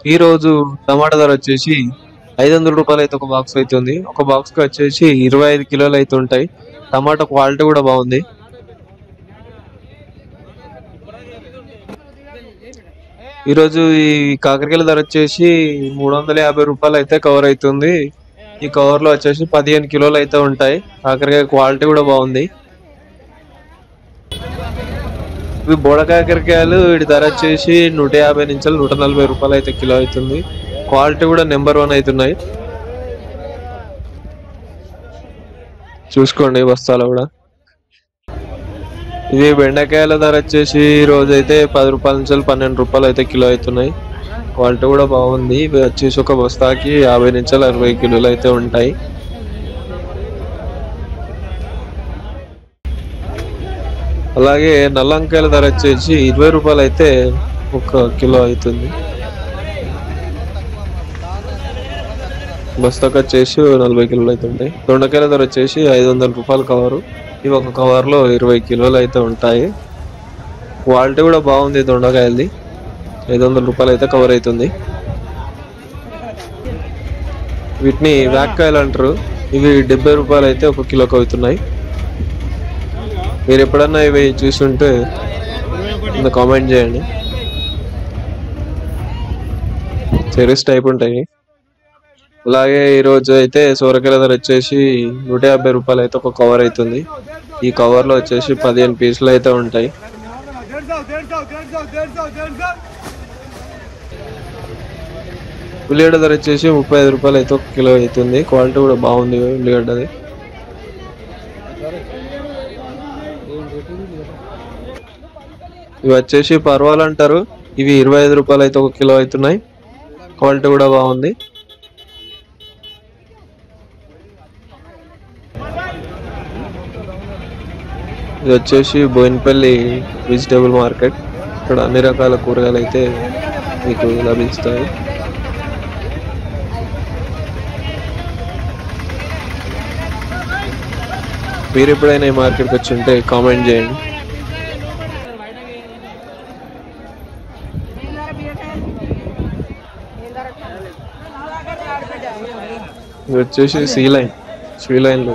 ఈ రోజు టమాటా ధర వచ్చేసి 500 రూపాయలు అయితే ఒక బాక్స్ అవుతుంది. ఒక బాక్స్ కి వచ్చేసి 25 కిలోలు అయితే ఉంటాయి. టమాటా క్వాలిటీ కూడా బాగుంది. ఈ రోజు ఈ కాకరకాయల ధర వచ్చేసి 350 రూపాయలు అయితే కవర్ అవుతుంది. ఈ కవర్ లో వచ్చేసి 15 కిలోలు అయితే ఉంటాయి. కాకరకాయ క్వాలిటీ కూడా బాగుంది. ఇవి బోడ కాకరకాయలు, వీటి ధర వచ్చేసి 150 నుంచి 140 రూపాయలు అయితే కిలో అవుతుంది. క్వాలిటీ కూడా నెంబర్ 1 అవుతున్నాయి. చూసుకోండి బస్తాలు కూడా. ఇవి బెండకాయల ధర వచ్చేసి ఈ రోజు అయితే 10 రూపాయల నుంచి 12 రూపాయలు అయితే కిలో అవుతున్నాయి. క్వాలిటీ కూడా బాగుంది. ఇవి వచ్చేసి ఒక బస్తాకి 50 నుంచి 60 కిలోలు అయితే ఉంటాయి. అలాగే నల్ల వంకాయల ధర వచ్చేసి 20 రూపాయలు అయితే ఒక కిలో అవుతుంది. బస్తాకు వచ్చేసి 40 కిలోలు అయితే ఉంటాయి. దొండకాయల ధర వచ్చేసి 500 రూపాయలు కవరు. ఇవి ఒక కవర్ లో 20 కిలోలు అయితే ఉంటాయి. క్వాలిటీ కూడా బాగుంది దొండకాయలది. 500 రూపాయలు అయితే కవర్ అవుతుంది. వీటిని వేక్కాయలు అంటారు. ఇవి 70 రూపాయలు అయితే ఒక కిలోకి అవుతున్నాయి. మీరు ఎప్పుడన్నా ఇవి చూస్తుంటే కామెంట్ చేయండి. చెరీస్ టైప్ ఉంటాయి. అలాగే ఈ రోజు అయితే సోరకాయల ధర వచ్చేసి 150 రూపాయలు అయితే ఒక కవర్ అవుతుంది. ఈ కవర్ లో వచ్చేసి 15 పీసులు అయితే ఉంటాయి. ఉల్లిగడ్డ ధర వచ్చేసి 35 రూపాయలు అయితే ఒక కిలో అవుతుంది. క్వాలిటీ కూడా బాగుంది ఉల్లిగడ్డది. ఇవి వచ్చేసి పర్వాలు అంటారు. ఇవి 25 రూపాయలు అయితే ఒక కిలో అవుతున్నాయి. క్వాలిటీ కూడా బాగుంది. ఇది వచ్చేసి బోయినపల్లి వెజిటేబుల్ మార్కెట్. ఇక్కడ అన్ని రకాల కూరగాయలు అయితే మీకు లభిస్తాయి. మీరు ఎప్పుడైనా ఈ మార్కెట్కి వచ్చి ఉంటే కామెంట్ చేయండి. ఇది వచ్చేసి శ్రీలైన్ లో